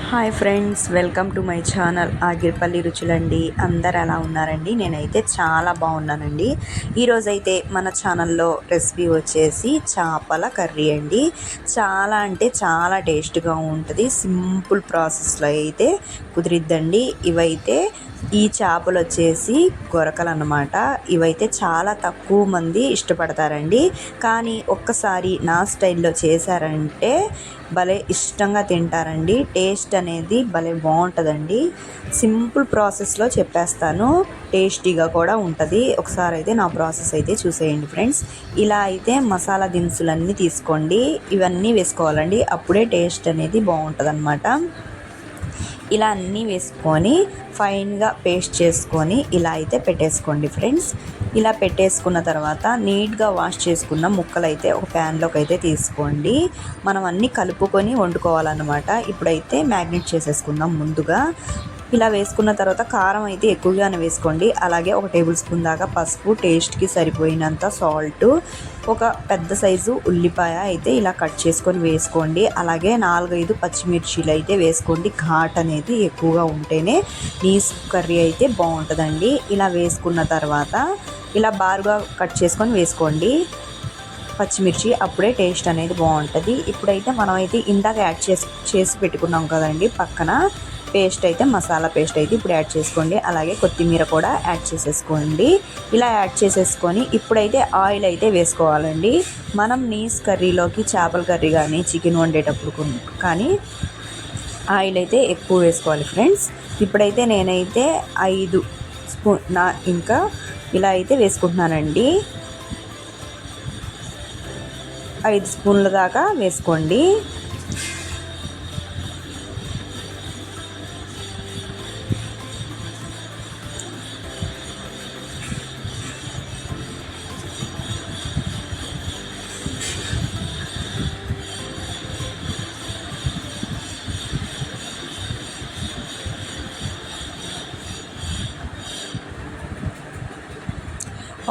Hi friends, welcome to my channel Agiripalli రుచులండి. అందరు ఎలా ఉన్నారండి? నేనైతే చాలా బాగున్నానండి. ఈరోజైతే మన ఛానల్లో రెసిపీ వచ్చేసి చేపల కర్రీ అండి. చాలా అంటే చాలా టేస్ట్గా ఉంటుంది. సింపుల్ ప్రాసెస్లో అయితే కుదిరిద్దండి. ఇవైతే ఈ చేపలు వచ్చేసి గొరకలు అన్నమాట. ఇవైతే చాలా తక్కువ మంది ఇష్టపడతారండి. కానీ ఒక్కసారి నా స్టైల్లో చేశారంటే భలే ఇష్టంగా తింటారండి. టేస్ట్ అనేది భలే బాగుంటుందండి. సింపుల్ ప్రాసెస్లో చెప్పేస్తాను, టేస్టీగా కూడా ఉంటుంది. ఒకసారి అయితే నా ప్రాసెస్ అయితే చూసేయండి ఫ్రెండ్స్. ఇలా అయితే మసాలా దినుసులన్నీ తీసుకోండి, ఇవన్నీ వేసుకోవాలండి. అప్పుడే టేస్ట్ అనేది బాగుంటుంది అన్నమాట. ఇలా అన్నీ వేసుకొని ఫైన్గా పేస్ట్ చేసుకొని ఇలా అయితే పెట్టేసుకోండి ఫ్రెండ్స్. ఇలా పెట్టేసుకున్న తర్వాత నీట్గా వాష్ చేసుకున్న ముక్కలు అయితే ఒక ప్యాన్లోకి అయితే తీసుకోండి. మనం అన్నీ కలుపుకొని వండుకోవాలన్నమాట. ఇప్పుడైతే మ్యాగ్నేట్ చేసేసుకుందాం ముందుగా. ఇలా వేసుకున్న తర్వాత కారం అయితే ఎక్కువగానే వేసుకోండి. అలాగే 1 టేబుల్ స్పూన్ దాకా పసుపు, టేస్ట్కి సరిపోయినంత సాల్ట్, ఒక పెద్ద సైజు ఉల్లిపాయ అయితే ఇలా కట్ చేసుకొని వేసుకోండి. అలాగే 4-5 పచ్చిమిర్చీలు అయితే వేసుకోండి. ఘాట్ అనేది ఎక్కువగా ఉంటేనే నీస్ కర్రీ అయితే బాగుంటుందండి. ఇలా వేసుకున్న తర్వాత ఇలా బారుగా కట్ చేసుకొని వేసుకోండి పచ్చిమిర్చి, అప్పుడే టేస్ట్ అనేది బాగుంటుంది. ఇప్పుడైతే మనమైతే ఇందాక యాడ్ చేసి పెట్టుకున్నాం కదండి పక్కన పేస్ట్ అయితే, మసాలా పేస్ట్ అయితే ఇప్పుడు యాడ్ చేసుకోండి. అలాగే కొత్తిమీర కూడా యాడ్ చేసేసుకోండి. ఇలా యాడ్ చేసేసుకొని ఇప్పుడైతే ఆయిల్ అయితే వేసుకోవాలండి. మనం నీస్ కర్రీలోకి చేపల కర్రీ కానీ చికెన్ వండేటప్పుడు కానీ ఆయిల్ అయితే ఎక్కువ వేసుకోవాలి ఫ్రెండ్స్. ఇప్పుడైతే నేనైతే 5 స్పూన్ ఇంకా ఇలా అయితే వేసుకుంటున్నానండి. 5 స్పూన్ల దాకా వేసుకోండి.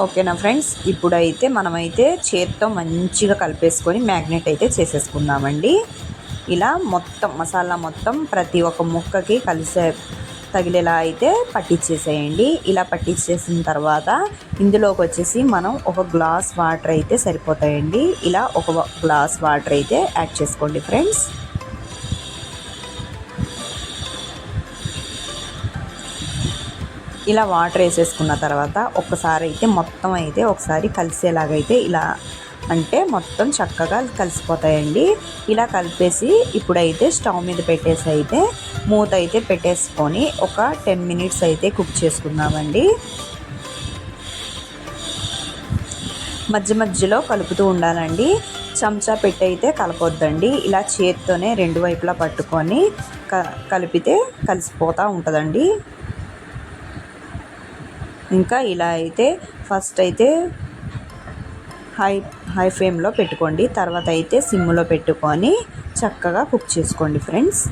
ఓకేనా ఫ్రెండ్స్, ఇప్పుడైతే మనమైతే చేత్తో మంచిగా కలిపేసుకొని మ్యాగ్నేట్ అయితే చేసేసుకుందామండి. ఇలా మొత్తం మసాలా మొత్తం ప్రతి ఒక్క ముక్కకి తగిలేలా అయితే పట్టించేసేయండి. ఇలా పట్టించేసిన తర్వాత ఇందులోకి వచ్చేసి మనం 1 గ్లాస్ వాటర్ అయితే సరిపోతాయండి. ఇలా 1 గ్లాస్ వాటర్ అయితే యాడ్ చేసుకోండి ఫ్రెండ్స్. ఇలా వాటర్ వేసేసుకున్న తర్వాత ఒక్కసారి అయితే మొత్తం అయితే ఒకసారి కలిసేలాగైతే ఇలా అంటే మొత్తం చక్కగా కలిసిపోతాయండి. ఇలా కలిపేసి ఇప్పుడైతే స్టవ్ మీద పెట్టేసి అయితే మూత అయితే పెట్టేసుకొని ఒక 10 మినిట్స్ అయితే కుక్ చేసుకుందామండి. మధ్య మధ్యలో కలుపుతూ ఉండాలండి. చెంచా పెట్టి అయితే కలపొద్దండి. ఇలా చేత్తోనే 2 వైపులా పట్టుకొని కలిపితే కలిసిపోతూ ఉంటుందండి. ఇంకా ఇలా అయితే ఫస్ట్ అయితే హై ఫ్లేమ్లో పెట్టుకోండి. తర్వాత అయితే సిమ్లో పెట్టుకొని చక్కగా కుక్ చేసుకోండి ఫ్రెండ్స్.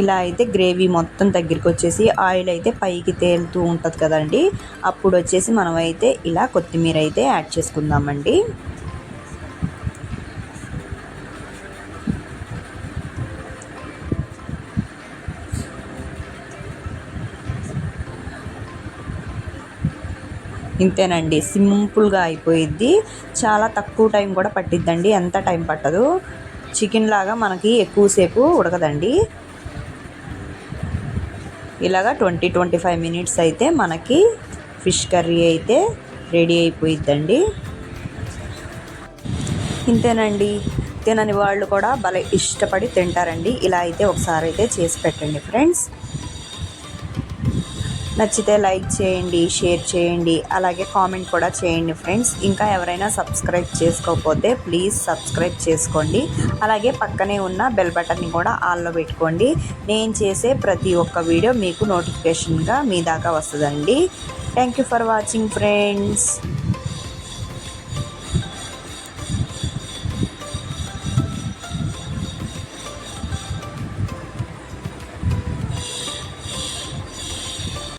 ఇలా అయితే గ్రేవీ మొత్తం దగ్గరికి వచ్చేసి ఆయిల్ అయితే పైకి తేలుతూ ఉంటుంది కదండి. అప్పుడు వచ్చేసి మనమైతే ఇలా కొత్తిమీర అయితే యాడ్ చేసుకుందామండి. ఇంతేనండి, సింపుల్గా అయిపోయిద్ది. చాలా తక్కువ టైం కూడా పట్టిద్దండి, ఎంత టైం పట్టదు. చికెన్ లాగా మనకి ఎక్కువసేపు ఉడకదండి. ఇలాగా 20-25 మినిట్స్ అయితే మనకి ఫిష్ కర్రీ అయితే రెడీ అయిపోయిద్దండి. ఇంతేనండి, తినని వాళ్ళు కూడా భలే ఇష్టపడి తింటారండి. ఇలా అయితే ఒకసారి అయితే చేసి పెట్టండి ఫ్రెండ్స్. నచ్చితే లైక్ చేయండి, షేర్ చేయండి, అలాగే కామెంట్ కూడా చేయండి ఫ్రెండ్స్. ఇంకా ఎవరైనా సబ్స్క్రైబ్ చేసుకోకపోతే ప్లీజ్ సబ్స్క్రైబ్ చేసుకోండి. అలాగే పక్కనే ఉన్న బెల్ బటన్ని కూడా ఆన్లో పెట్టుకోండి. నేను చేసే ప్రతి ఒక్క వీడియో మీకు నోటిఫికేషన్గా మీ దాకా వస్తుందండి. Thank you for watching friends.